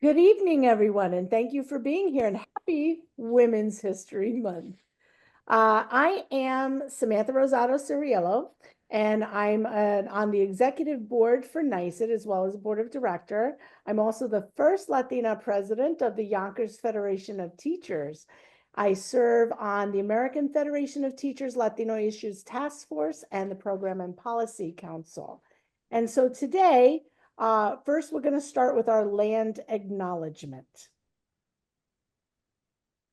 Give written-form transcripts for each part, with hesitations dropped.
Good evening, everyone, and thank you for being here, and happy Women's History Month. I am Samantha Rosado Ciriello, and I'm on the executive board for NYSET as well as board of director. I'm also the first Latina president of the Yonkers Federation of Teachers. I serve on the American Federation of Teachers Latino Issues Task Force and the Program and Policy Council. And so today, first, we're going to start with our land acknowledgement.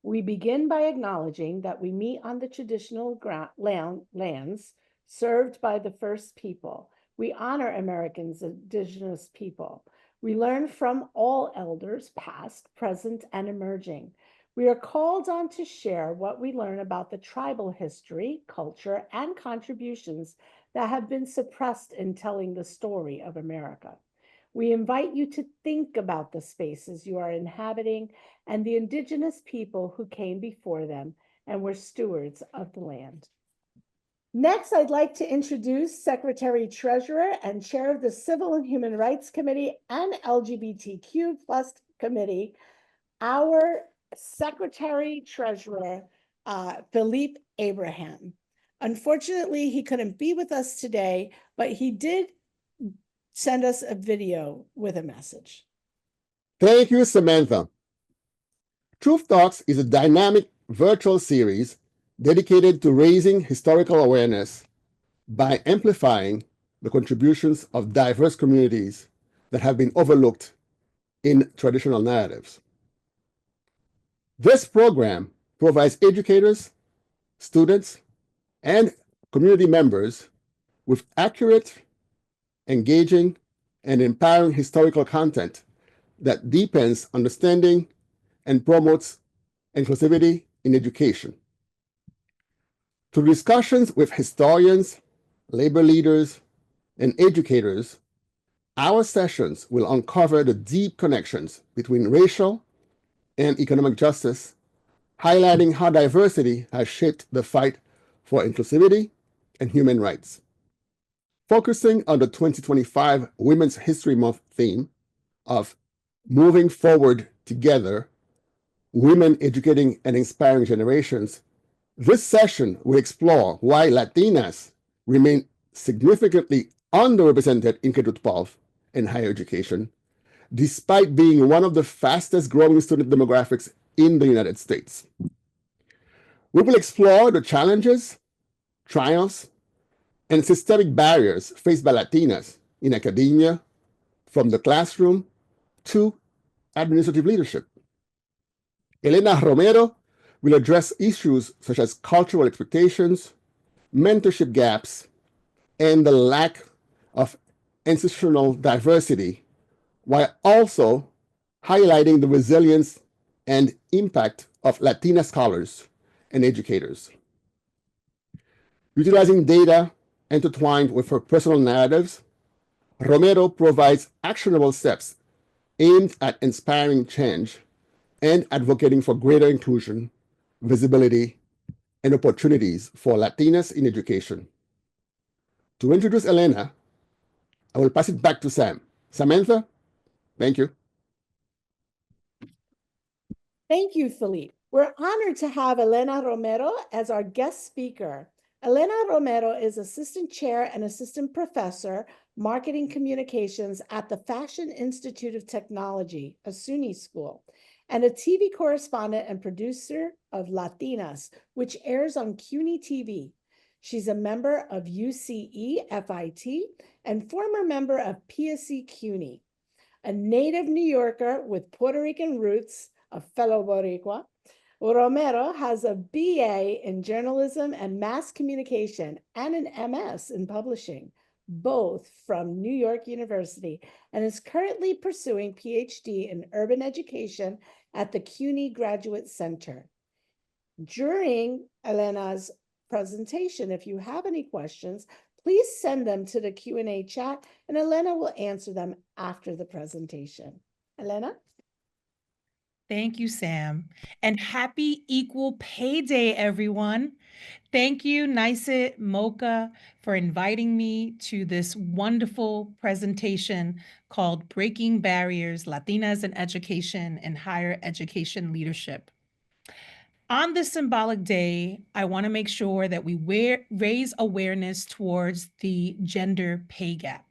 We begin by acknowledging that we meet on the traditional lands served by the first people. We honor Americans, indigenous people. We learn from all elders, past, present, and emerging. We are called on to share what we learn about the tribal history, culture, and contributions that have been suppressed in telling the story of America. We invite you to think about the spaces you are inhabiting and the indigenous people who came before them and were stewards of the land. Next, I'd like to introduce Secretary Treasurer and Chair of the Civil and Human Rights Committee and LGBTQ+ Committee, our Secretary Treasurer, Philippe Abraham. Unfortunately, he couldn't be with us today, but he did send us a video with a message. Thank you, Samantha. Truth Talks is a dynamic virtual series dedicated to raising historical awareness by amplifying the contributions of diverse communities that have been overlooked in traditional narratives. This program provides educators, students, and community members with accurate, engaging, and empowering historical content that deepens understanding and promotes inclusivity in education. Through discussions with historians, labor leaders, and educators, our sessions will uncover the deep connections between racial and economic justice, highlighting how diversity has shaped the fight for inclusivity and human rights. Focusing on the 2025 Women's History Month theme of Moving Forward Together, Women Educating and Inspiring Generations, this session will explore why Latinas remain significantly underrepresented in K-12 and higher education, despite being one of the fastest growing student demographics in the United States. We will explore the challenges, triumphs, and systemic barriers faced by Latinas in academia, from the classroom to administrative leadership. Elena Romero will address issues such as cultural expectations, mentorship gaps, and the lack of institutional diversity, while also highlighting the resilience and impact of Latina scholars and educators. Utilizing data intertwined with her personal narratives, Romero provides actionable steps aimed at inspiring change and advocating for greater inclusion, visibility, and opportunities for Latinas in education. To introduce Elena, I will pass it back to Sam. Samantha, thank you. Thank you, Philippe. We're honored to have Elena Romero as our guest speaker. Elena Romero is assistant chair and assistant professor, marketing communications at the Fashion Institute of Technology, a SUNY school, and a TV correspondent and producer of Latinas, which airs on CUNY TV. She's a member of UCE FIT and former member of PSC CUNY. A native New Yorker with Puerto Rican roots, a fellow Boricua, Romero has a BA in journalism and mass communication and an MS in publishing, both from New York University, and is currently pursuing PhD in urban education at the CUNY Graduate Center. During Elena's presentation, if you have any questions, please send them to the Q&A chat, and Elena will answer them after the presentation. Elena? Thank you, Sam. And happy Equal Pay Day, everyone. Thank you, Nice Mocha, for inviting me to this wonderful presentation called Breaking Barriers, Latinas in Education and Higher Education Leadership. On this symbolic day, I want to make sure that we raise awareness towards the gender pay gap.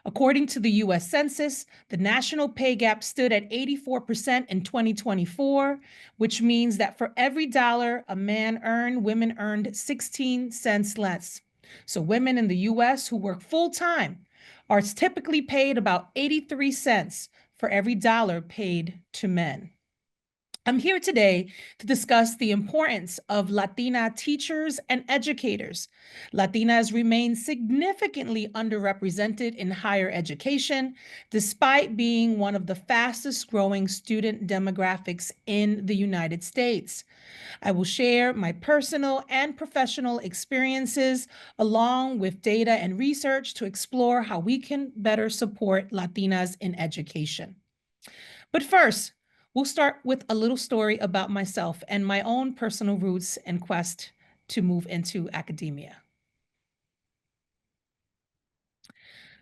According to the US Census, the national pay gap stood at 84% in 2024, which means that for every dollar a man earned, women earned 16 cents less. So women in the US who work full-time are typically paid about 83 cents for every dollar paid to men. I'm here today to discuss the importance of Latina teachers and educators. Latinas remain significantly underrepresented in higher education, despite being one of the fastest growing student demographics in the United States. I will share my personal and professional experiences along with data and research to explore how we can better support Latinas in education. But first, we'll start with a little story about myself and my own personal roots and quest to move into academia.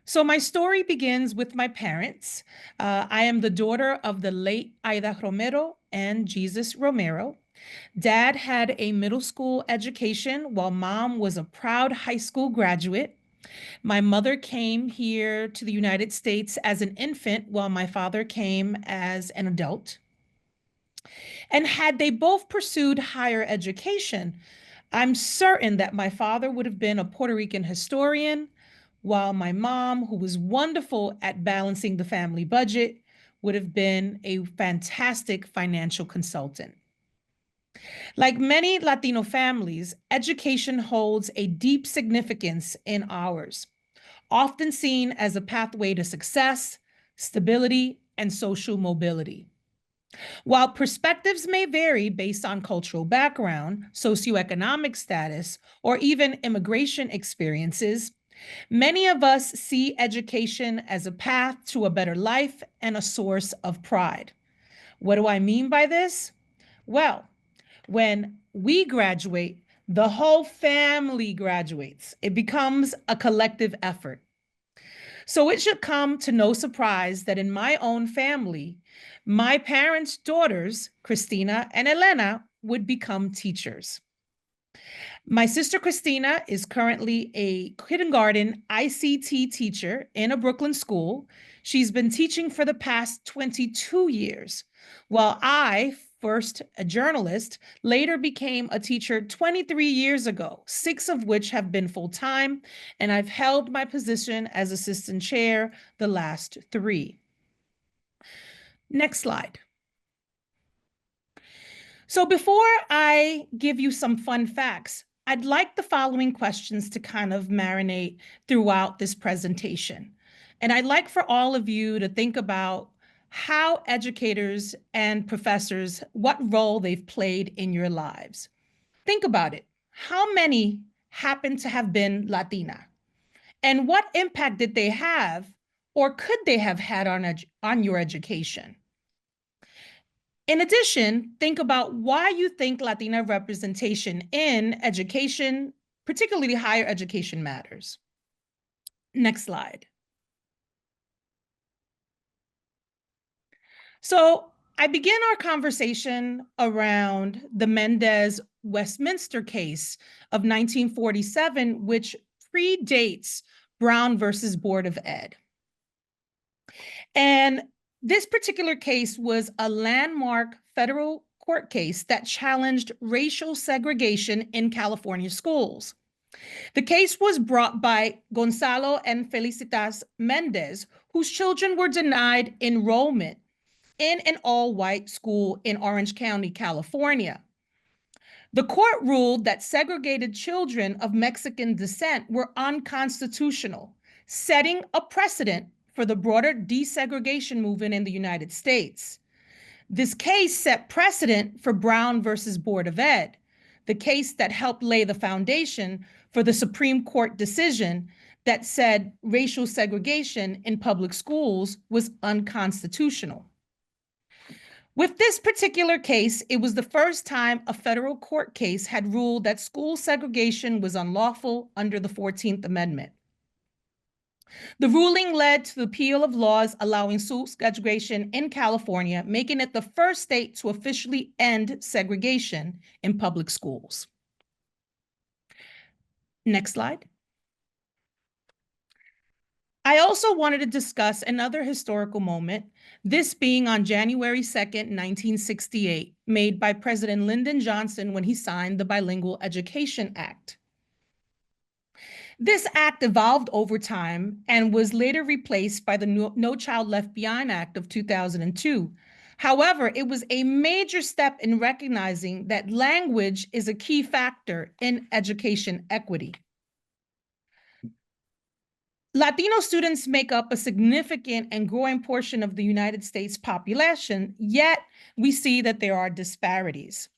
So my story begins with my parents. I am the daughter of the late Elena Romero and Jesus Romero. Dad had a middle school education while mom was a proud high school graduate. My mother came here to the United States as an infant while my father came as an adult. And had they both pursued higher education, I'm certain that my father would have been a Puerto Rican historian, while my mom, who was wonderful at balancing the family budget, would have been a fantastic financial consultant. Like many Latino families, education holds a deep significance in ours, often seen as a pathway to success, stability, and social mobility. While perspectives may vary based on cultural background, socioeconomic status, or even immigration experiences, many of us see education as a path to a better life and a source of pride. What do I mean by this? Well, when we graduate, the whole family graduates. It becomes a collective effort. So it should come to no surprise that in my own family, my parents' daughters, Christina and Elena, would become teachers. My sister Christina is currently a kindergarten ICT teacher in a Brooklyn school. She's been teaching for the past 22 years, while I, first a journalist, later became a teacher 23 years ago, 6 of which have been full-time, and I've held my position as assistant chair the last 3. Next slide. So before I give you some fun facts, I'd like the following questions to kind of marinate throughout this presentation. And I'd like for all of you to think about how educators and professors, what role they've played in your lives. Think about it. How many happen to have been Latina? And what impact did they have or could they have had on your education? In addition, think about why you think Latina representation in education, particularly higher education, matters. Next slide. So I begin our conversation around the Mendez-Westminster case of 1947, which predates Brown versus Board of Ed. And this particular case was a landmark federal court case that challenged racial segregation in California schools. The case was brought by Gonzalo and Felicitas Mendez, whose children were denied enrollment in an all-white school in Orange County, California. The court ruled that segregated children of Mexican descent were unconstitutional, setting a precedent for the broader desegregation movement in the United States. This case set precedent for Brown versus Board of Ed, the case that helped lay the foundation for the Supreme Court decision that said racial segregation in public schools was unconstitutional. With this particular case, it was the first time a federal court case had ruled that school segregation was unlawful under the 14th Amendment. The ruling led to the repeal of laws allowing school segregation in California, making it the first state to officially end segregation in public schools. Next slide. I also wanted to discuss another historical moment, this being on January 2nd, 1968, made by President Lyndon Johnson when he signed the Bilingual Education Act. This act evolved over time and was later replaced by the No Child Left Behind Act of 2002. However, it was a major step in recognizing that language is a key factor in education equity. Latino students make up a significant and growing portion of the United States population, yet we see that there are disparities.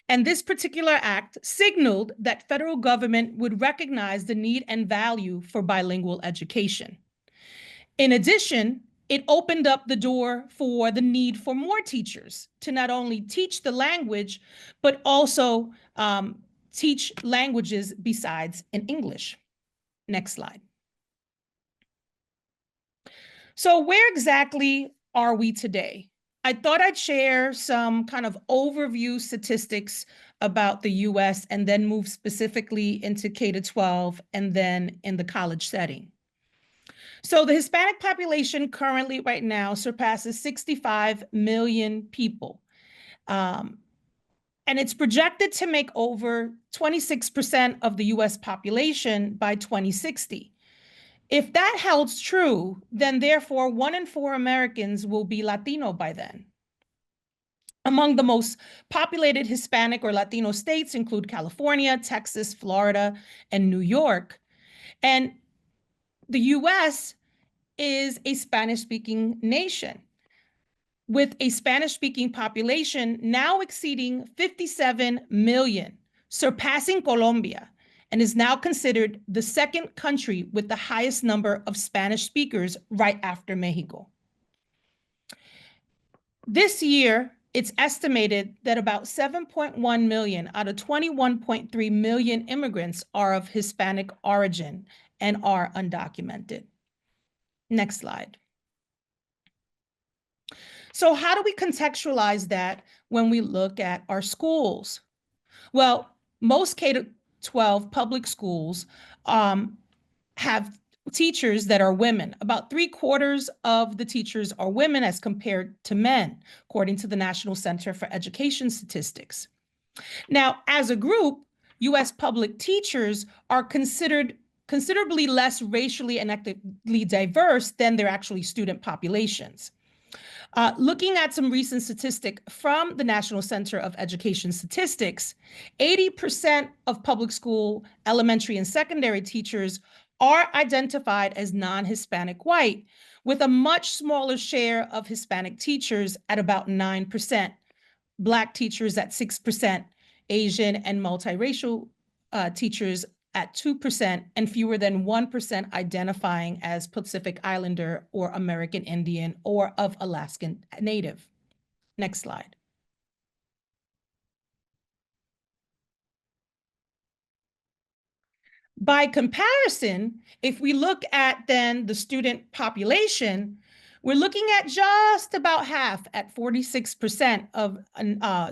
And this particular act signaled that federal government would recognize the need and value for bilingual education. In addition, it opened up the door for the need for more teachers to not only teach the language, but also teach languages besides in English. Next slide. So where exactly are we today? I thought I'd share some kind of overview statistics about the US and then move specifically into K-12 and then in the college setting. So the Hispanic population currently right now surpasses 65 million people. And it's projected to make over 26% of the US population by 2060. If that holds true, then therefore 1 in 4 Americans will be Latino by then. Among the most populated Hispanic or Latino states include California, Texas, Florida, and New York. And the US is a Spanish-speaking nation, with a Spanish-speaking population now exceeding 57 million, surpassing Colombia, and is now considered the second country with the highest number of Spanish speakers right after Mexico. This year, it's estimated that about 7.1 million out of 21.3 million immigrants are of Hispanic origin and are undocumented. Next slide. So how do we contextualize that when we look at our schools? Well, most K-12 public schools have teachers that are women. About 3/4 of the teachers are women as compared to men, according to the National Center for Education Statistics. Now, as a group, US public teachers are considered considerably less racially and ethnically diverse than their actually student populations. Looking at some recent statistic from the National Center of Education Statistics, 80% of public school, elementary, and secondary teachers are identified as non-Hispanic white, with a much smaller share of Hispanic teachers at about 9%, Black teachers at 6%, Asian and multiracial teachers at 2%, and fewer than 1% identifying as Pacific Islander or American Indian or of Alaskan Native. Next slide. By comparison, if we look at then the student population, we're looking at just about half, at 46% of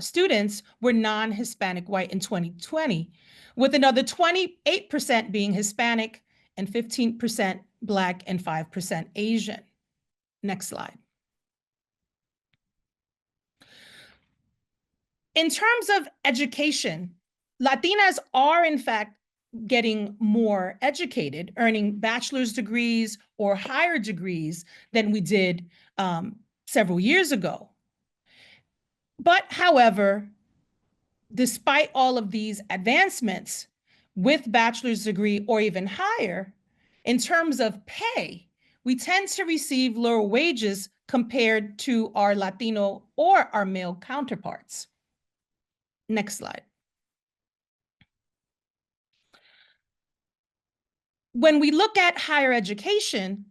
students were non-Hispanic white in 2020, with another 28% being Hispanic and 15% Black and 5% Asian. Next slide. In terms of education, Latinas are in fact getting more educated, earning bachelor's degrees or higher degrees than we did several years ago. But however, despite all of these advancements with bachelor's degree or even higher, in terms of pay, we tend to receive lower wages compared to our Latino or our male counterparts. Next slide. When we look at higher education,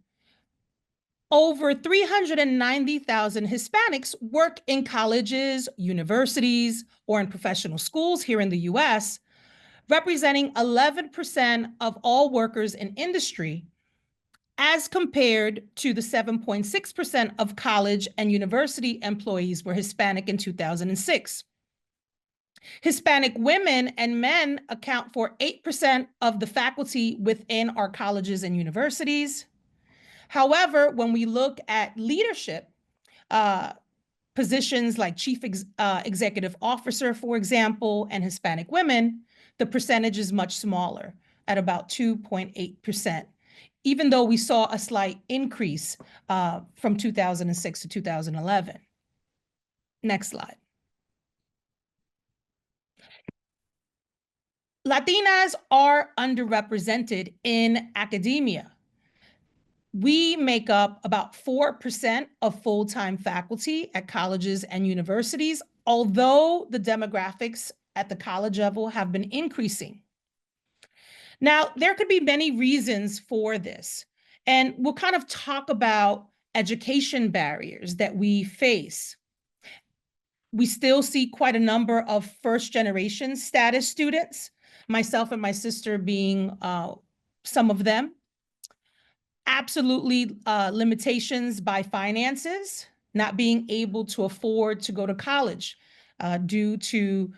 Over 390,000 Hispanics work in colleges, universities, or in professional schools here in the US, representing 11% of all workers in industry, as compared to the 7.6% of college and university employees were Hispanic in 2006. Hispanic women and men account for 8% of the faculty within our colleges and universities. However, when we look at leadership, positions like chief executive officer, for example, and Hispanic women, the percentage is much smaller at about 2.8%, even though we saw a slight increase from 2006 to 2011. Next slide. Latinas are underrepresented in academia. We make up about 4% of full-time faculty at colleges and universities, although the demographics at the college level have been increasing. Now, there could be many reasons for this, and we'll kind of talk about education barriers that we face. We still see quite a number of first-generation status students, myself and my sister being some of them. Absolutely limitations by finances, not being able to afford to go to college due to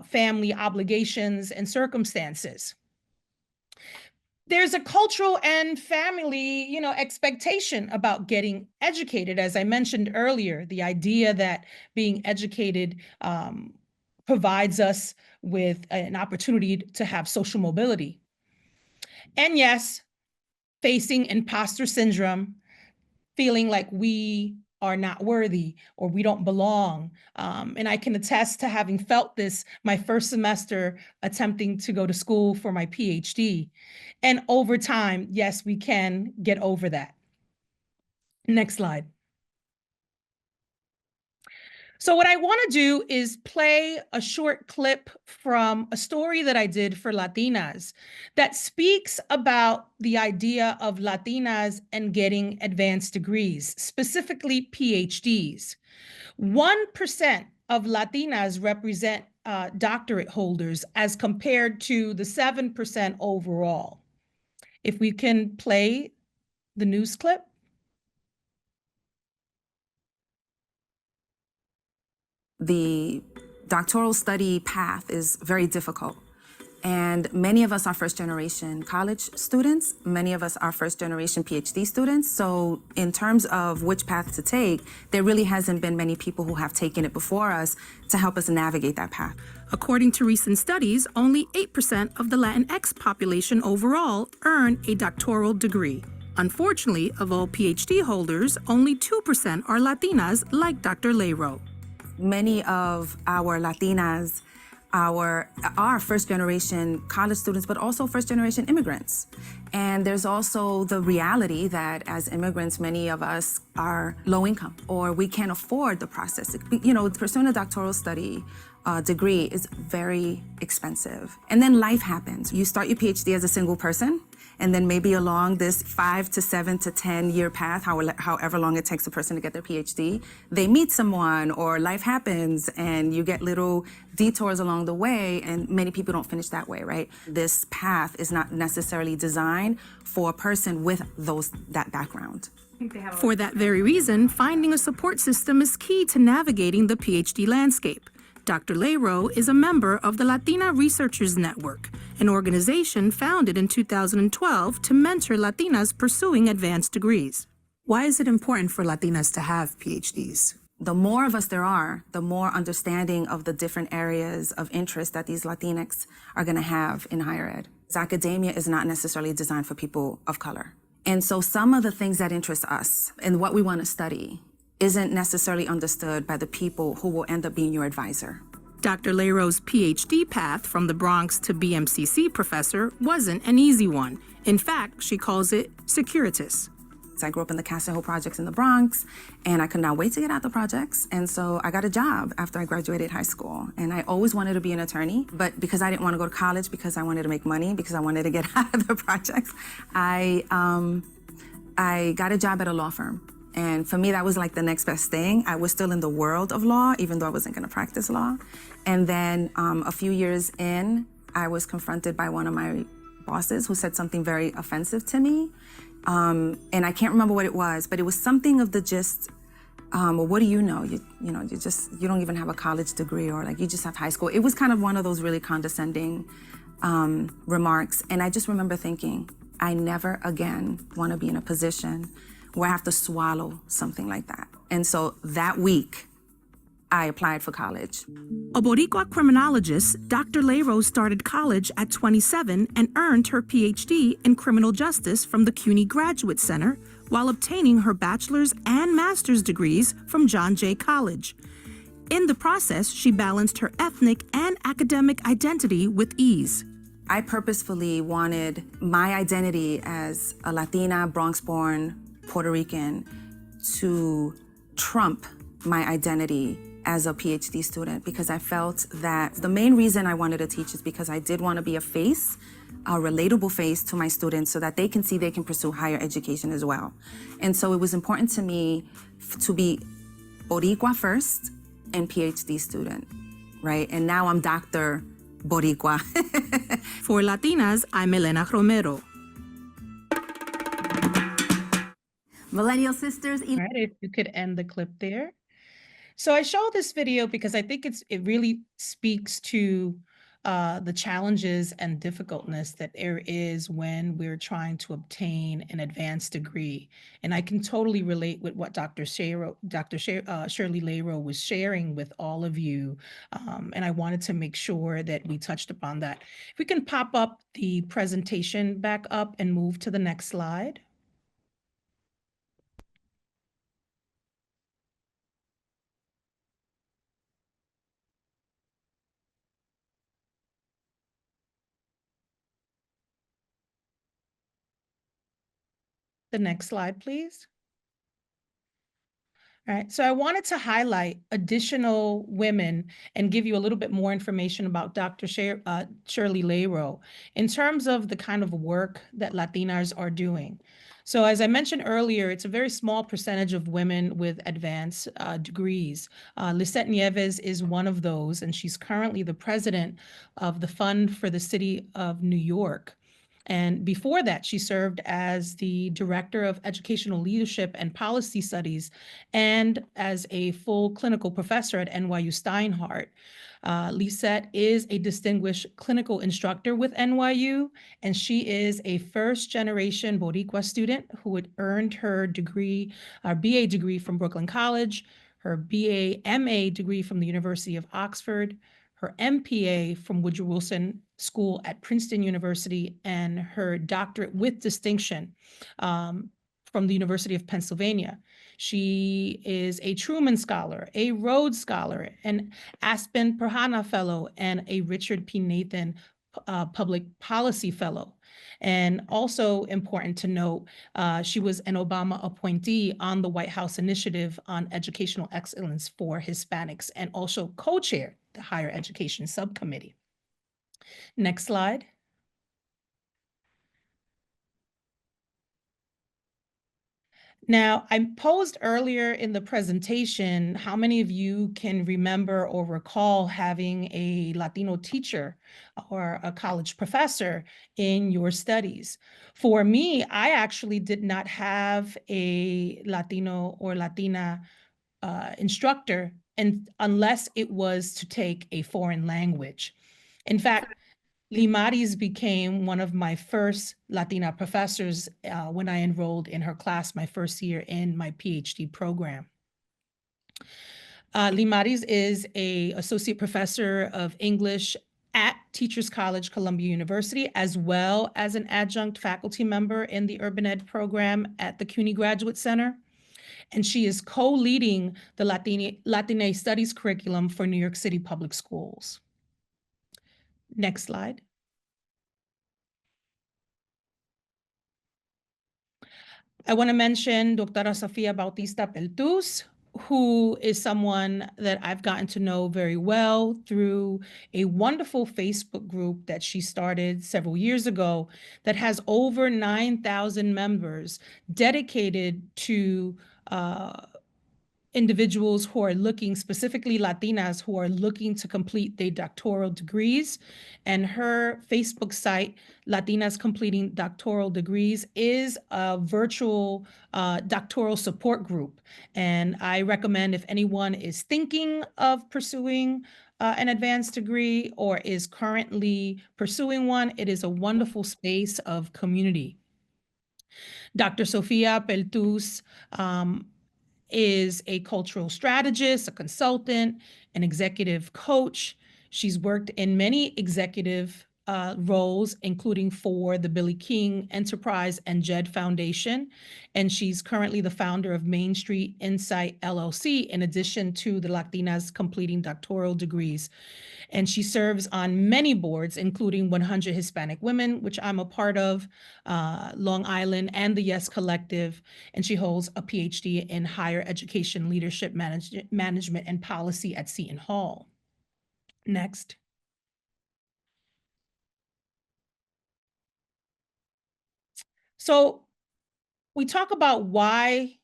family obligations and circumstances. There's a cultural and family, expectation about getting educated. As I mentioned earlier, the idea that being educated provides us with an opportunity to have social mobility. And yes, facing imposter syndrome, feeling like we are not worthy or we don't belong. And I can attest to having felt this my first semester attempting to go to school for my PhD. And over time, yes, we can get over that. Next slide. So what I want to do is play a short clip from a story that I did for Latinas that speaks about the idea of Latinas and getting advanced degrees, specifically PhDs. 1% of Latinas represent doctorate holders as compared to the 7% overall. If we can play the news clip. The doctoral study path is very difficult. And many of us are first-generation college students. Many of us are first-generation PhD students. So in terms of which path to take, there really hasn't been many people who have taken it before us to help us navigate that path. According to recent studies, only 8% of the Latinx population overall earn a doctoral degree. Unfortunately, of all PhD holders, only 2% are Latinas like Dr. Leyro. Many of our Latinas are first-generation college students, but also first-generation immigrants. And there's also the reality that as immigrants, many of us are low income or we can't afford the process. Pursuing a doctoral study degree is very expensive. And then life happens. You start your PhD as a single person, and then maybe along this 5 to 7 to 10 year path, however long it takes a person to get their PhD, they meet someone or life happens and you get little detours along the way, and many people don't finish that way, right? This path is not necessarily designed for a person with that background. For that very reason, finding a support system is key to navigating the PhD landscape. Dr. Leyro is a member of the Latina Researchers Network, an organization founded in 2012 to mentor Latinas pursuing advanced degrees. Why is it important for Latinas to have PhDs? The more of us there are, the more understanding of the different areas of interest that these Latinx are going to have in higher ed. Academia is not necessarily designed for people of color. And so some of the things that interest us and what we want to study isn't necessarily understood by the people who will end up being your advisor. Dr. Leyro's PhD path from the Bronx to BMCC professor wasn't an easy one. In fact, she calls it circuitous. I grew up in the Castle Hill projects in the Bronx, and I could not wait to get out the projects. And so I got a job after I graduated high school. And I always wanted to be an attorney, but because I didn't want to go to college, because I wanted to make money, because I wanted to get out of the projects, I got a job at a law firm. And for me, that was like the next best thing. I was still in the world of law, even though I wasn't going to practice law. And then a few years in, I was confronted by one of my bosses who said something very offensive to me. And I can't remember what it was, but it was something of the gist, well, what do you know? You don't even have a college degree, or like you just have high school. It was kind of one of those really condescending remarks. And I just remember thinking, I never again want to be in a position where I have to swallow something like that. And so that week, I applied for college. A Boricua criminologist, Dr. Lero started college at 27 and earned her PhD in criminal justice from the CUNY Graduate Center while obtaining her bachelor's and master's degrees from John Jay College. In the process, she balanced her ethnic and academic identity with ease. I purposefully wanted my identity as a Latina, Bronx-born Puerto Rican to trump my identity as a PhD student, because I felt that the main reason I wanted to teach is because I did want to be a face, a relatable face to my students so that they can see they can pursue higher education as well. And so it was important to me to be Boricua first and PhD student, right? And now I'm Dr. Boricua. For Latinas, I'm Elena Romero. Millennial Sisters. All right, if you could end the clip there. So I show this video because I think it really speaks to the challenges and difficultness that there is when we're trying to obtain an advanced degree. And I can totally relate with what Dr. Shirley Lero was sharing with all of you. And I wanted to make sure that we touched upon that. If we can pop up the presentation back up and move to the next slide. The next slide, please. All right, so I wanted to highlight additional women and give you a little bit more information about Dr. Shirley Lero in terms of the kind of work that Latinas are doing. So as I mentioned earlier, it's a very small percentage of women with advanced degrees. Lisette Nieves is one of those, and she's currently the president of the Fund for the City of New York. And before that, she served as the Director of Educational Leadership and Policy Studies and as a full clinical professor at NYU Steinhardt. Lisette is a distinguished clinical instructor with NYU, and she is a first-generation Boricua student who had earned her degree, BA degree from Brooklyn College, her BA/MA degree from the University of Oxford, her MPA from Woodrow Wilson School at Princeton University, and her doctorate with distinction from the University of Pennsylvania. She is a Truman Scholar, a Rhodes Scholar, an Aspen Perhana Fellow, and a Richard P. Nathan Public Policy Fellow. And also important to note, she was an Obama appointee on the White House Initiative on Educational Excellence for Hispanics, and also co-chaired the Higher Education Subcommittee. Next slide. Now, I posed earlier in the presentation how many of you can remember or recall having a Latino teacher or a college professor in your studies. For me, I actually did not have a Latino or Latina instructor, and unless it was to take a foreign language. In fact, Limaris became one of my first Latina professors when I enrolled in her class my first year in my PhD program. Limaris is an associate professor of English at Teachers College, Columbia University, as well as an adjunct faculty member in the Urban Ed program at the CUNY Graduate Center. And she is co-leading the Latina Studies curriculum for New York City Public Schools. Next slide. I want to mention Dr. Sofia Bautista Peltus, who is someone that I've gotten to know very well through a wonderful Facebook group that she started several years ago that has over 9,000 members dedicated to individuals who are looking, specifically Latinas, who are looking to complete their doctoral degrees. And her Facebook site, Latinas Completing Doctoral Degrees, is a virtual doctoral support group. And I recommend, if anyone is thinking of pursuing an advanced degree or is currently pursuing one, it is a wonderful space of community. Dr. Sofia Peltus is a cultural strategist, a consultant, an executive coach. She's worked in many executive roles, including for the Billy King Enterprise and JED Foundation. And she's currently the founder of Main Street Insight LLC, in addition to the Latinas Completing Doctoral Degrees. And she serves on many boards, including 100 Hispanic Women, which I'm a part of, Long Island, and the Yes Collective. And she holds a PhD in higher education leadership management and policy at Seton Hall. Next. So we talk about why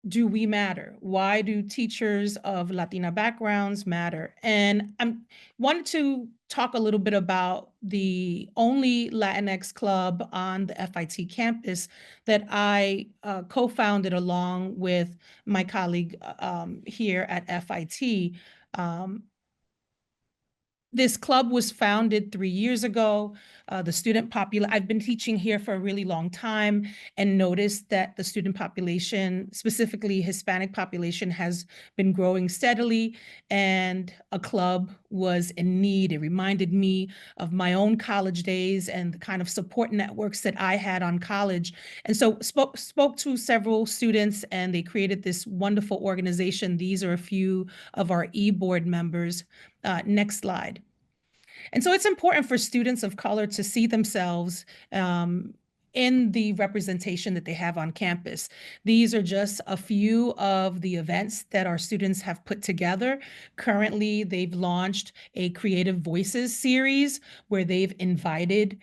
do we matter? Why do teachers of Latina backgrounds matter? And I wanted to talk a little bit about the only Latinx club on the FIT campus that I co-founded along with my colleague here at FIT. This club was founded 3 years ago. The student population, I've been teaching here for a really long time and noticed that the student population, specifically Hispanic population, has been growing steadily, and a club was in need. It reminded me of my own college days and the kind of support networks that I had on college. And so spoke to several students, and they created this wonderful organization. These are a few of our e-board members. Next slide. And so it's important for students of color to see themselves in the representation that they have on campus. These are just a few of the events that our students have put together. Currently, they've launched a Creative Voices series where they've invited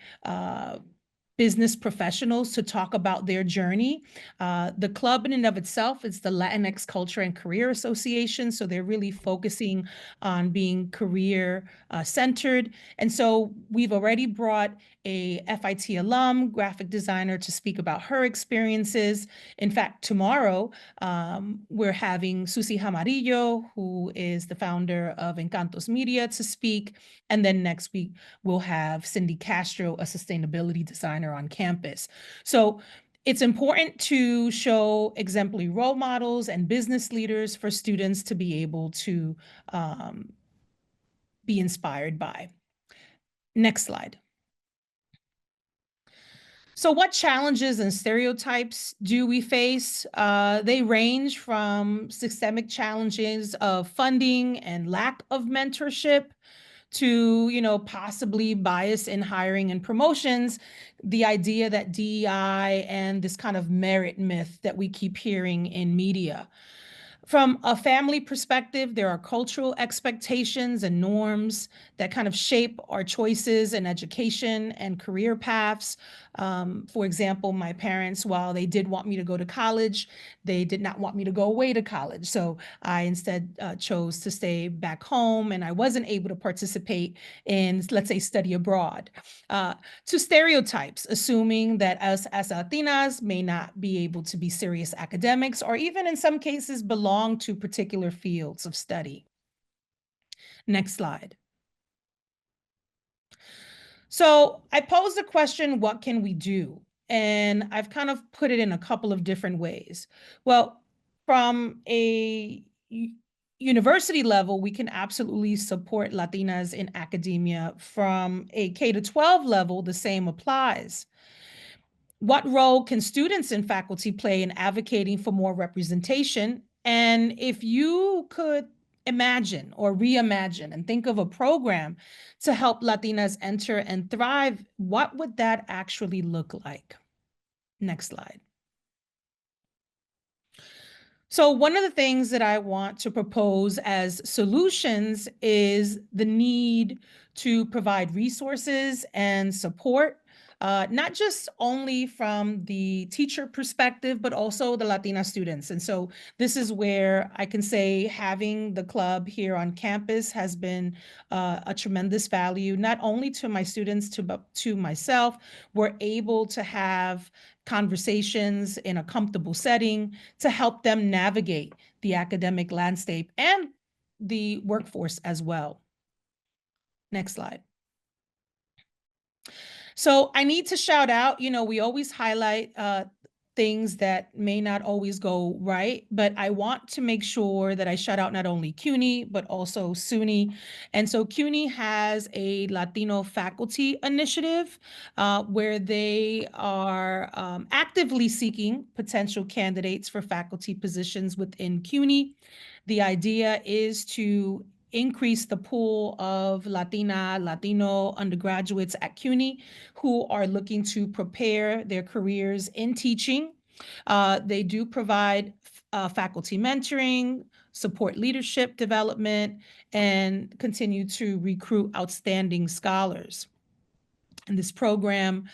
business professionals to talk about their journey. The club in and of itself is the Latinx Culture and Career Association, so they're really focusing on being career centered. And so we've already brought a FIT alum, graphic designer, to speak about her experiences. In fact, tomorrow, we're having Susi Jamarillo, who is the founder of Encantos Media, to speak. And then next week, we'll have Cindy Castro, a sustainability designer on campus. So it's important to show exemplary role models and business leaders for students to be able to be inspired by. Next slide. So what challenges and stereotypes do we face? They range from systemic challenges of funding and lack of mentorship to, possibly bias in hiring and promotions, the idea that DEI and this kind of merit myth that we keep hearing in media. From a family perspective, there are cultural expectations and norms that kind of shape our choices in education and career paths. For example, my parents, while they did want me to go to college, they did not want me to go away to college. So I instead chose to stay back home, and I wasn't able to participate in, let's say, study abroad. To stereotypes, assuming that us as Latinas may not be able to be serious academics, or even in some cases belong to particular fields of study. Next slide. So I posed the question, what can we do? And I've kind of put it in a couple of different ways. Well, from a university level, we can absolutely support Latinas in academia. From a K-12 level, the same applies. What role can students and faculty play in advocating for more representation? And if you could imagine or reimagine and think of a program to help Latinas enter and thrive, what would that actually look like? Next slide. So one of the things that I want to propose as solutions is the need to provide resources and support not just only from the teacher perspective, but also the Latina students. And so this is where I can say having the club here on campus has been a tremendous value, not only to my students, but to myself. We're able to have conversations in a comfortable setting to help them navigate the academic landscape and the workforce as well. Next slide. So I need to shout out, we always highlight things that may not always go right, but I want to make sure that I shout out not only CUNY, but also SUNY. And so CUNY has a Latino faculty initiative where they are actively seeking potential candidates for faculty positions within CUNY. The idea is to increase the pool of Latino undergraduates at CUNY who are looking to prepare their careers in teaching. They do provide faculty mentoring, support leadership development, and continue to recruit outstanding scholars. And this program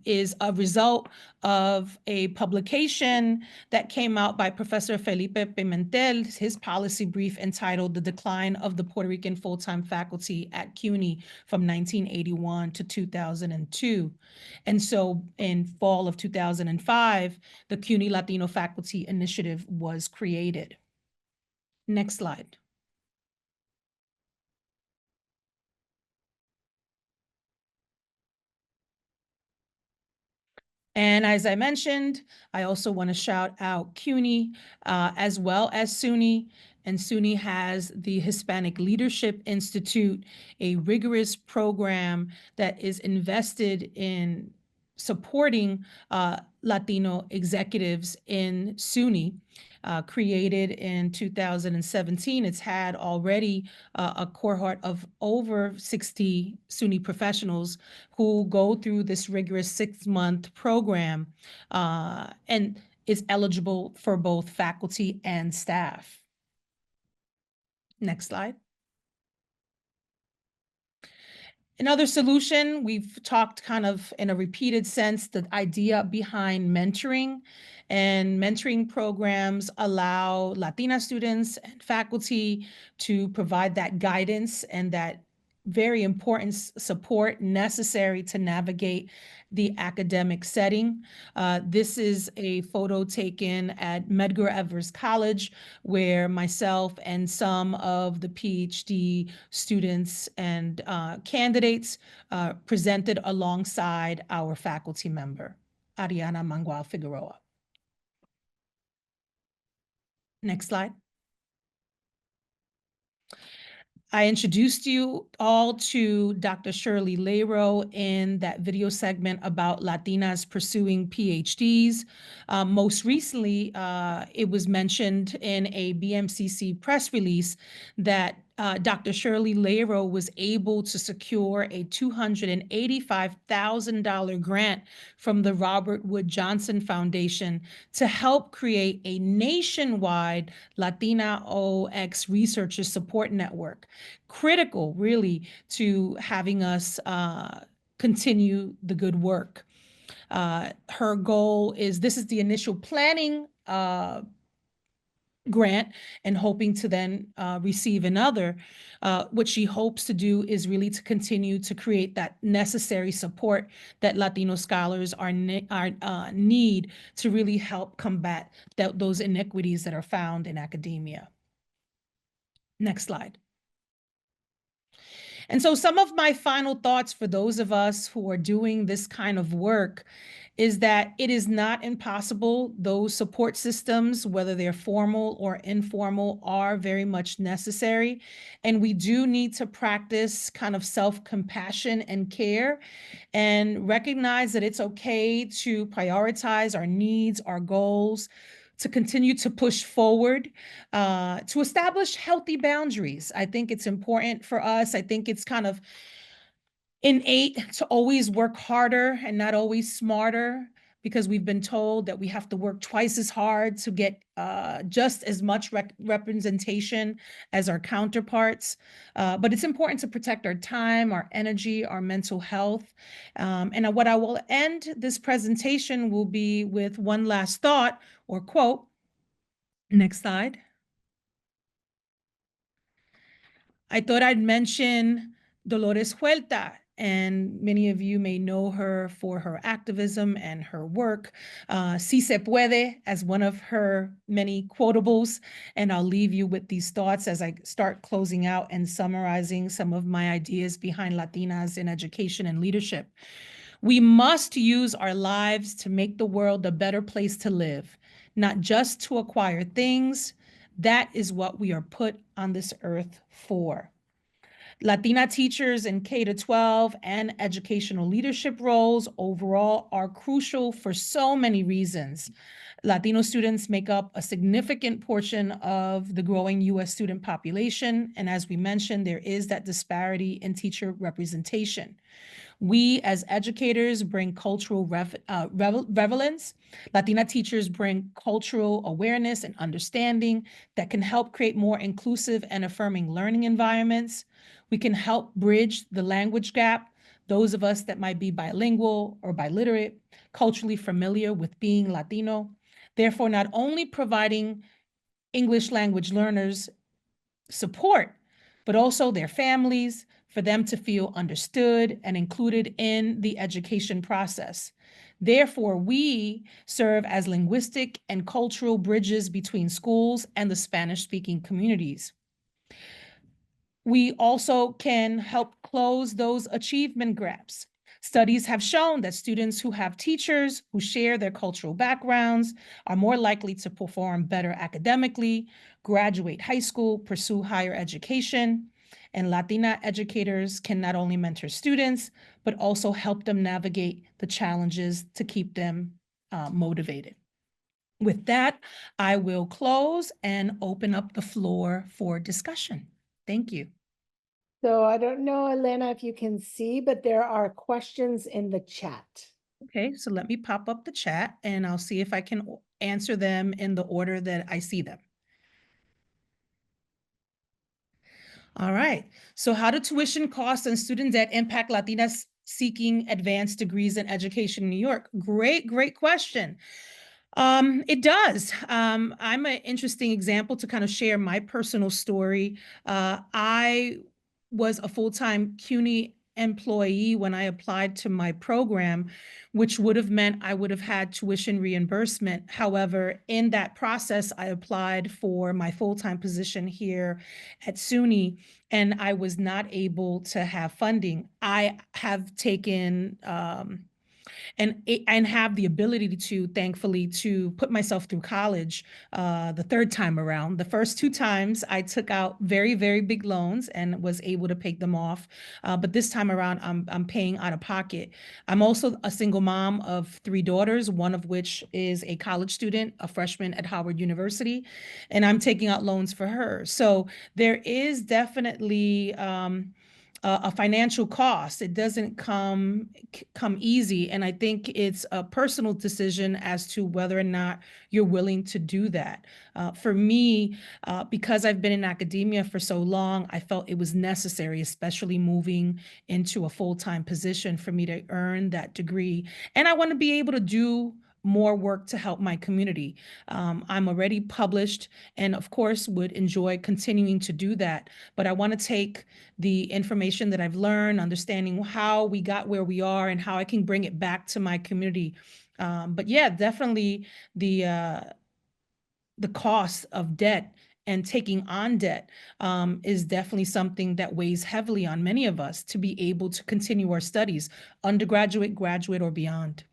is a result of a publication that came out by Professor Felipe Pimentel, his policy brief entitled The Decline of the Puerto Rican Full-Time Faculty at CUNY from 1981 to 2002. And so in fall of 2005, the CUNY Latino Faculty Initiative was created. Next slide. And as I mentioned, I also want to shout out CUNY as well as SUNY. And SUNY has the Hispanic Leadership Institute, a rigorous program that is invested in supporting Latino executives in SUNY. Created in 2017, it's had already a cohort of over 60 SUNY professionals who go through this rigorous 6-month program and is eligible for both faculty and staff. Next slide. Another solution, we've talked kind of in a repeated sense, the idea behind mentoring. And mentoring programs allow Latina students and faculty to provide that guidance and that very important support necessary to navigate the academic setting. This is a photo taken at Medgar Evers College, where myself and some of the PhD students and candidates presented alongside our faculty member, Ariana Mangual Figueroa. Next slide. I introduced you all to Dr. Shirley Lero in that video segment about Latinas pursuing PhDs. Most recently, it was mentioned in a BMCC press release that Dr. Shirley Lero was able to secure a $285,000 grant from the Robert Wood Johnson Foundation to help create a nationwide Latina OX researcher support network, critical really to having us continue the good work. Her goal is, this is the initial planning grant and hoping to then receive another. What she hopes to do is really to continue to create that necessary support that Latino scholars need to really help combat those inequities that are found in academia. Next slide. And so some of my final thoughts for those of us who are doing this kind of work is that it is not impossible. Those support systems, whether they're formal or informal, are very much necessary. And we do need to practice kind of self-compassion and care and recognize that it's okay to prioritize our needs, our goals, to continue to push forward, to establish healthy boundaries. I think it's important for us. I think it's kind of innate to always work harder and not always smarter, because we've been told that we have to work twice as hard to get just as much representation as our counterparts. But it's important to protect our time, our energy, our mental health. And what I will end this presentation will be with one last thought or quote. Next slide. I thought I'd mention Dolores Huerta, and many of you may know her for her activism and her work. Si se puede as one of her many quotables, and I'll leave you with these thoughts as I start closing out and summarizing some of my ideas behind Latinas in education and leadership. We must use our lives to make the world a better place to live, not just to acquire things. That is what we are put on this earth for. Latina teachers in K-12 and educational leadership roles overall are crucial for so many reasons. Latino students make up a significant portion of the growing U.S. student population, and as we mentioned, there is that disparity in teacher representation. We as educators bring cultural relevance. Latina teachers bring cultural awareness and understanding that can help create more inclusive and affirming learning environments. We can help bridge the language gap. Those of us that might be bilingual or biliterate, culturally familiar with being Latino. Therefore, not only providing English language learners support, but also their families, for them to feel understood and included in the education process. Therefore, we serve as linguistic and cultural bridges between schools and the Spanish-speaking communities. We also can help close those achievement gaps. Studies have shown that students who have teachers who share their cultural backgrounds are more likely to perform better academically, graduate high school, pursue higher education, and Latina educators can not only mentor students, but also help them navigate the challenges to keep them motivated. With that, I will close and open up the floor for discussion. Thank you. So I don't know, Elena, if you can see, but there are questions in the chat. Okay, so let me pop up the chat and I'll see if I can answer them in the order that I see them. All right, so how do tuition costs and student debt impact Latinas seeking advanced degrees in education in New York? Great question. It does. I'm an interesting example to kind of share my personal story. I was a full-time CUNY employee when I applied to my program, which would have meant I would have had tuition reimbursement. However, in that process, I applied for my full-time position here at SUNY, and I was not able to have funding. I have taken and have the ability to, thankfully, to put myself through college the third time around. The first two times I took out very, very big loans and was able to pay them off. But this time around, I'm paying out of pocket. I'm also a single mom of 3 daughters, one of which is a college student, a freshman at Howard University, and I'm taking out loans for her. So there is definitely a financial cost. It doesn't come easy. And I think it's a personal decision as to whether or not you're willing to do that. For me, because I've been in academia for so long, I felt it was necessary, especially moving into a full-time position, for me to earn that degree. And I want to be able to do more work to help my community. I'm already published and of course would enjoy continuing to do that, but I want to take the information that I've learned, understanding how we got where we are and how I can bring it back to my community. But yeah, definitely the cost of debt and taking on debt is definitely something that weighs heavily on many of us to be able to continue our studies, undergraduate, graduate, or beyond.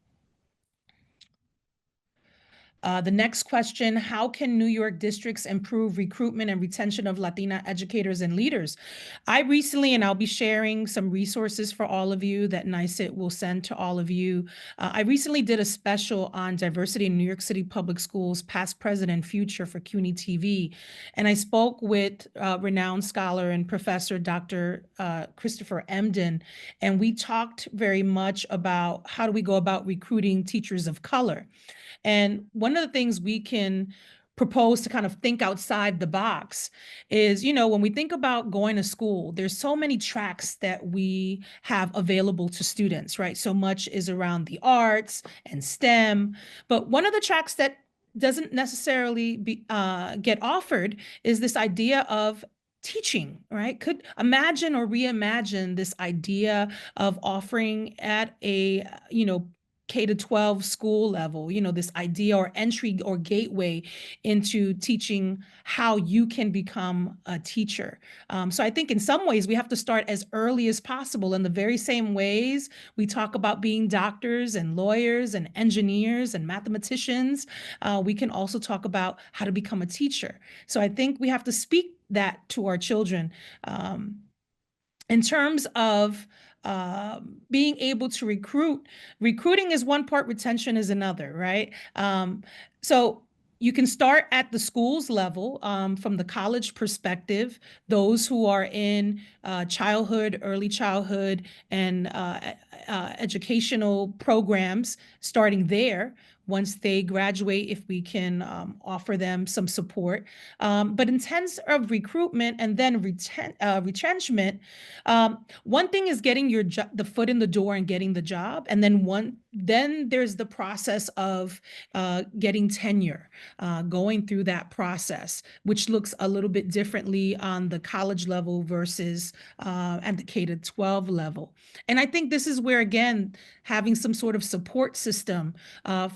The next question, how can New York districts improve recruitment and retention of Latina educators and leaders? I recently, and I'll be sharing some resources for all of you that NYSIT will send to all of you. I recently did a special on diversity in New York City public schools, past, present, and future for CUNY TV. And I spoke with renowned scholar and professor, Dr. Christopher Emden, and we talked very much about how do we go about recruiting teachers of color. And one of the things we can propose to kind of think outside the box is, when we think about going to school, there's so many tracks that we have available to students, right? So much is around the arts and STEM, but one of the tracks that doesn't necessarily get offered is this idea of teaching, right? Could imagine or reimagine this idea of offering at a, K-12 school level, this idea or entry or gateway into teaching how you can become a teacher. So I think in some ways we have to start as early as possible in the very same ways we talk about being doctors and lawyers and engineers and mathematicians. We can also talk about how to become a teacher. So I think we have to speak that to our children. In terms of being able to recruiting is one part, retention is another, right? So you can start at the schools level from the college perspective, those who are in childhood, early childhood, and educational programs, starting there. Once they graduate, if we can offer them some support. But in terms of recruitment and then retrenchment, one thing is getting the foot in the door and getting the job. And then there's the process of getting tenure, going through that process, which looks a little bit differently on the college level versus at the K-12 level. And I think this is where, again, having some sort of support system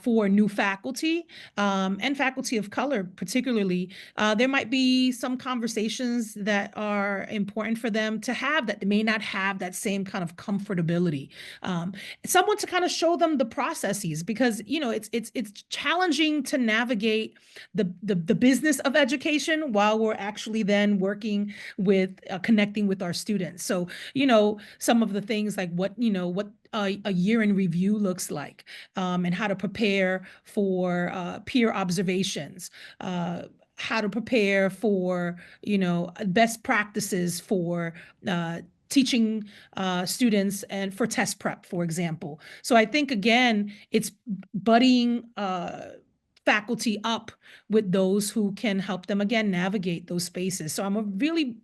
for new faculty and faculty of color, particularly, there might be some conversations that are important for them to have that they may not have that same kind of comfortability. Someone to kind of show them the processes, because it's challenging to navigate the business of education while we're actually then working with connecting with our students. So some of the things like what a year in review looks like, and how to prepare for peer observations, how to prepare for best practices for teaching students and for test prep, for example. So I think, again, it's buddying faculty up with those who can help them, again, navigate those spaces. So I'm a really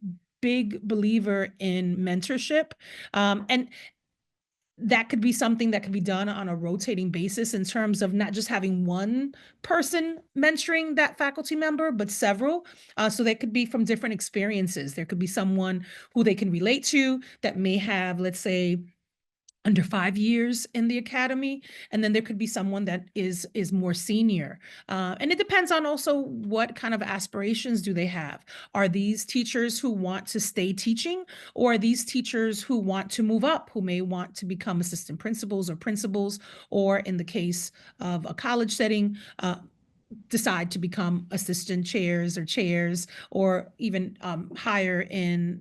big believer in mentorship, and that could be something that could be done on a rotating basis in terms of not just having one person mentoring that faculty member, but several. So they could be from different experiences. There could be someone who they can relate to that may have, let's say, under 5 years in the academy, and then there could be someone that is more senior. And it depends on also what kind of aspirations do they have. Are these teachers who want to stay teaching, or are these teachers who want to move up, who may want to become assistant principals or principals, or in the case of a college setting, decide to become assistant chairs or even higher in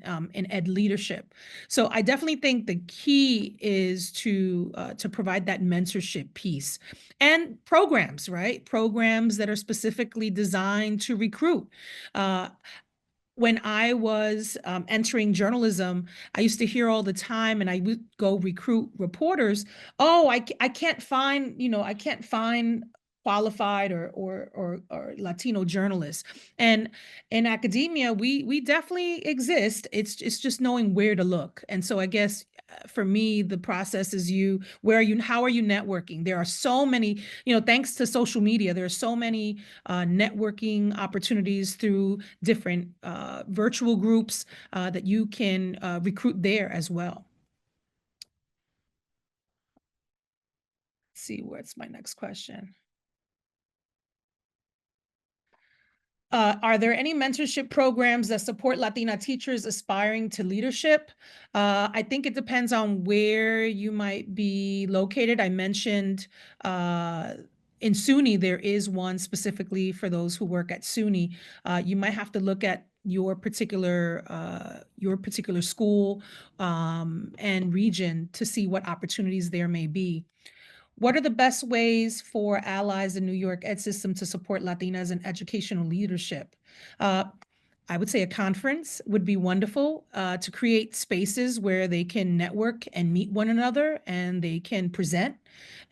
ed leadership. So I definitely think the key is to provide that mentorship piece and programs, right? Programs that are specifically designed to recruit. When I was entering journalism, I used to hear all the time, and I would go recruit reporters. Oh, I can't find, I can't find qualified or Latino journalists. And in academia, we definitely exist. It's just knowing where to look. And so I guess for me, the process is how are you networking? There are so many, thanks to social media, there are so many networking opportunities through different virtual groups that you can recruit there as well. Let's see, what's my next question? Are there any mentorship programs that support Latina teachers aspiring to leadership? I think it depends on where you might be located. I mentioned in SUNY, there is one specifically for those who work at SUNY. You might have to look at your particular school and region to see what opportunities there may be. What are the best ways for allies in New York Ed system to support Latinas in educational leadership? I would say a conference would be wonderful to create spaces where they can network and meet one another, and they can present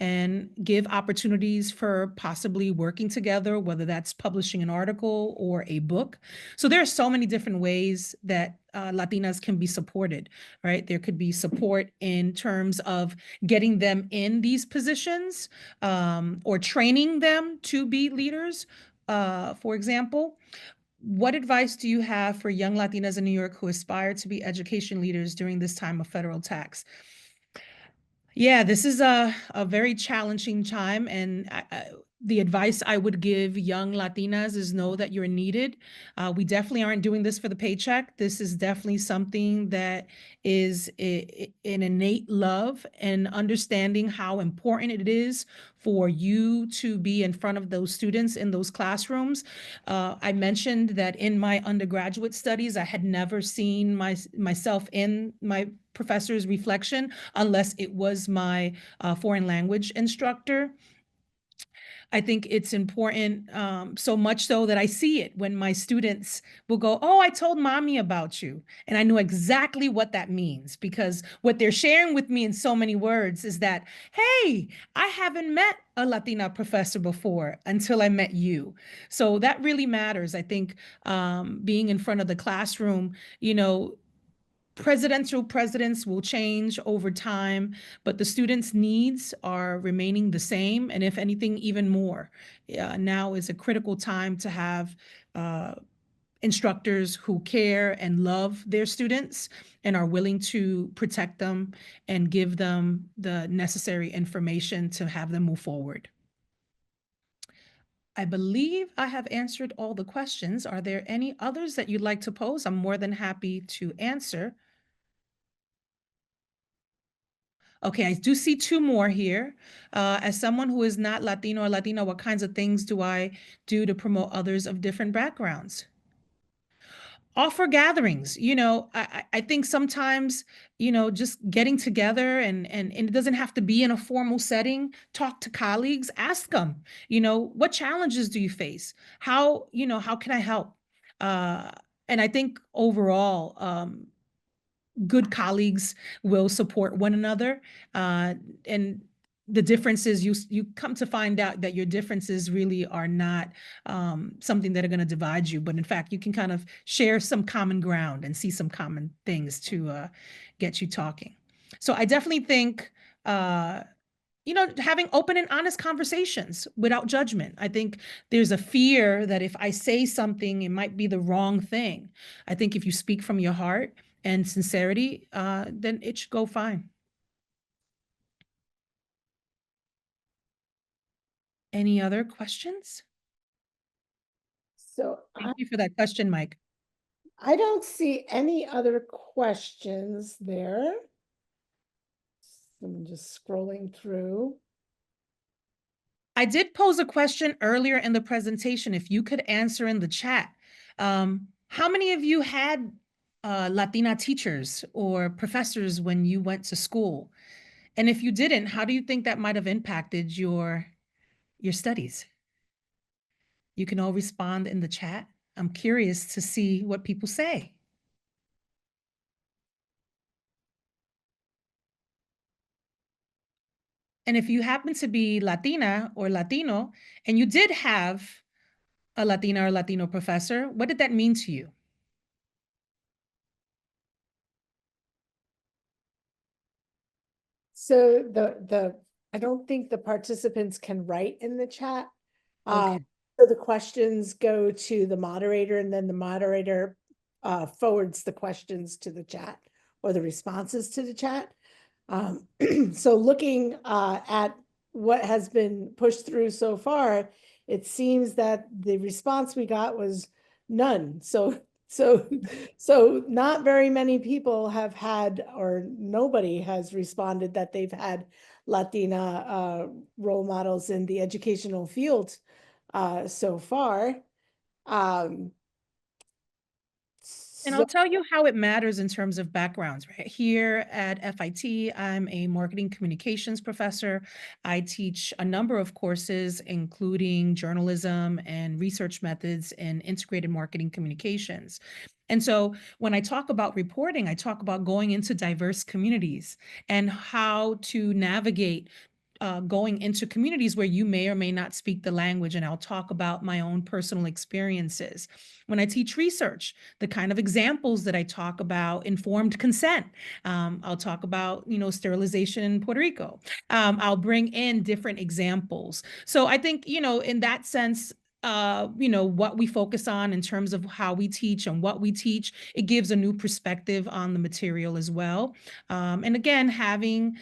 and give opportunities for possibly working together, whether that's publishing an article or a book. So there are so many different ways that Latinas can be supported, right? There could be support in terms of getting them in these positions or training them to be leaders, for example. What advice do you have for young Latinas in New York who aspire to be education leaders during this time of federal tax? Yeah, this is a very challenging time, and the advice I would give young Latinas is know that you're needed. We definitely aren't doing this for the paycheck. This is definitely something that is an innate love and understanding how important it is for you to be in front of those students in those classrooms. I mentioned that in my undergraduate studies, I had never seen myself in my professor's reflection unless it was my foreign language instructor. I think it's important, so much so that I see it when my students will go, "Oh, I told mommy about you." And I know exactly what that means, because what they're sharing with me in so many words is that, "Hey, I haven't met a Latina professor before until I met you." So that really matters. I think being in front of the classroom, presidents will change over time, but the students' needs are remaining the same, and if anything, even more. Now is a critical time to have instructors who care and love their students and are willing to protect them and give them the necessary information to have them move forward. I believe I have answered all the questions. Are there any others that you'd like to pose? I'm more than happy to answer. Okay, I do see two more here. As someone who is not Latino or Latina, what kinds of things do I do to promote others of different backgrounds? Offer gatherings. I think sometimes, just getting together and it doesn't have to be in a formal setting. Talk to colleagues, ask them, what challenges do you face? How can I help? And I think overall, good colleagues will support one another. And the differences, you come to find out that your differences really are not something that are going to divide you, but in fact, you can kind of share some common ground and see some common things to get you talking. So I definitely think having open and honest conversations without judgment. I think there's a fear that if I say something, it might be the wrong thing. I think if you speak from your heart and sincerity, then it should go fine. Any other questions? So Thank you for that question, Mike. I don't see any other questions there. I'm just scrolling through. I did pose a question earlier in the presentation, if you could answer in the chat. How many of you had Latina teachers or professors when you went to school? And if you didn't, how do you think that might have impacted your studies? You can all respond in the chat. I'm curious to see what people say. And if you happen to be Latina or Latino, and you did have a Latina or Latino professor, what did that mean to you? So I don't think the participants can write in the chat. Okay. So the questions go to the moderator, and then the moderator forwards the questions to the chat or the responses to the chat. So looking at what has been pushed through so far, it seems that the response we got was none. So not very many people have had, or nobody has responded that they've had Latina role models in the educational field so far. And So I'll tell you how it matters in terms of backgrounds, right? Here at FIT, I'm a marketing communications professor. I teach a number of courses, including journalism and research methods in integrated marketing communications. And so when I talk about reporting, I talk about going into diverse communities and how to navigate going into communities where you may or may not speak the language. And I'll talk about my own personal experiences. When I teach research, the kind of examples that I talk about, informed consent. I'll talk about, sterilization in Puerto Rico. I'll bring in different examples. So I think, in that sense, what we focus on in terms of how we teach and what we teach, it gives a new perspective on the material as well. And again, having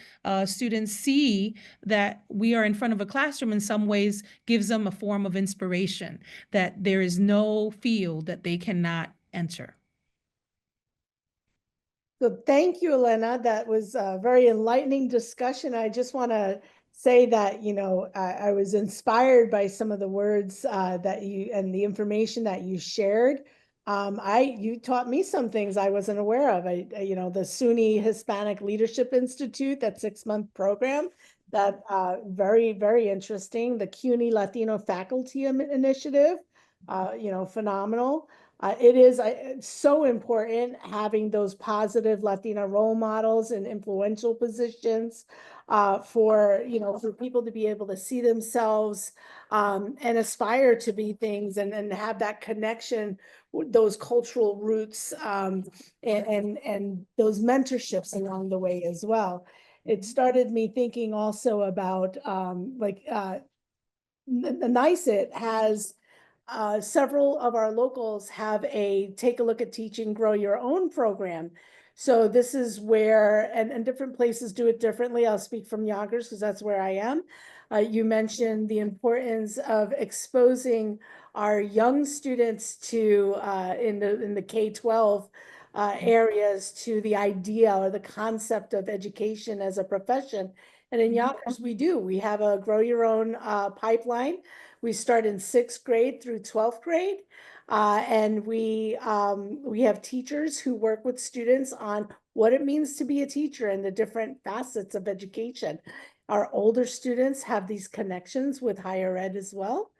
students see that we are in front of a classroom in some ways gives them a form of inspiration, that there is no field that they cannot enter. So thank you, Elena. That was a very enlightening discussion. I just want to say that, I was inspired by some of the words that you and the information that you shared. You taught me some things I wasn't aware of. The SUNY Hispanic Leadership Institute, that 6-month program, that very, very interesting. The CUNY Latino Faculty Initiative, phenomenal. It is so important having those positive Latina role models in influential positions for people to be able to see themselves and aspire to be things and have that connection with those cultural roots and those mentorships along the way as well. It started me thinking also about the NICET has several of our locals have a Take a Look at Teaching, Grow Your Own program. So this is where, and different places do it differently. I'll speak from Yonkers because that's where I am. You mentioned the importance of exposing our young students to in the K-12 areas to the idea or the concept of education as a profession. And in Yonkers, we do. We have a Grow Your Own pipeline. We start in 6th grade through 12th grade. And we have teachers who work with students on what it means to be a teacher and the different facets of education. Our older students have these connections with higher ed as well,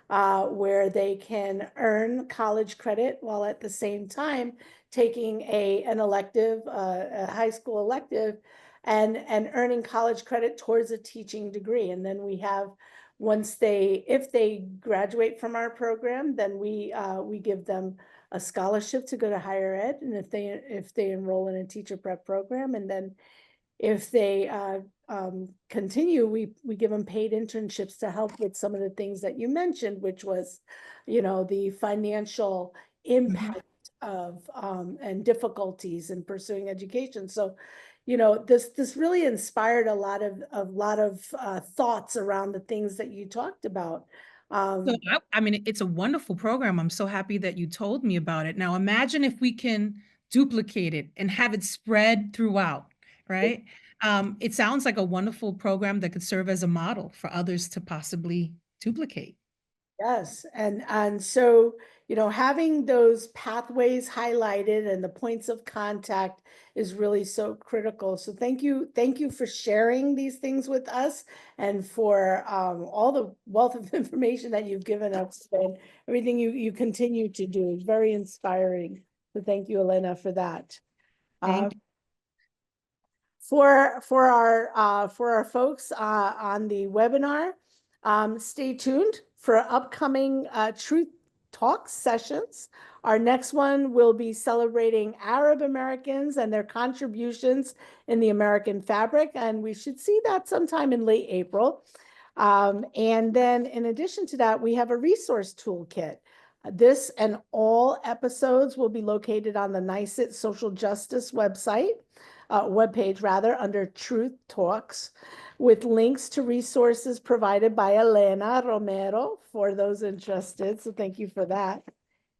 where they can earn college credit while at the same time taking an elective, a high school elective, and earning college credit towards a teaching degree. And then we have, if they graduate from our program, then we give them a scholarship to go to higher ed, and if they enroll in a teacher prep program, and then if they continue, we give them paid internships to help with some of the things that you mentioned, which was, the financial impact of and difficulties in pursuing education. So, this really inspired a lot of thoughts around the things that you talked about. So I mean, it's a wonderful program. I'm so happy that you told me about it. Now imagine if we can duplicate it and have it spread throughout, right? It sounds like a wonderful program that could serve as a model for others to possibly duplicate. Yes, and so, having those pathways highlighted and the points of contact is really so critical. So thank you for sharing these things with us and for all the wealth of information that you've given us and everything you continue to do is very inspiring. So thank you, Elena, for that. Thank you. For our folks on the webinar, stay tuned for upcoming Truth Talk sessions. Our next one will be celebrating Arab Americans and their contributions in the American fabric, and we should see that sometime in late April. And then in addition to that, we have a resource toolkit. This and all episodes will be located on the NICET Social Justice website. Webpage rather, under Truth Talks, with links to resources provided by Elena Romero for those interested. So thank you for that.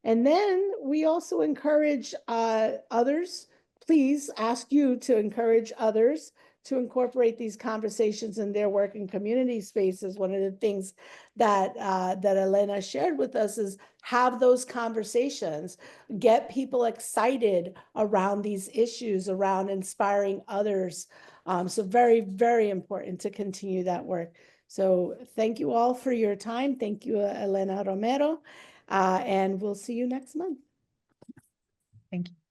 And then we also encourage others, please ask you to encourage others to incorporate these conversations in their work in community spaces. One of the things that that Elena shared with us is have those conversations, get people excited around these issues, around inspiring others. So very, very important to continue that work. So thank you all for your time. Thank you, Elena Romero, and we'll see you next month. Thank you.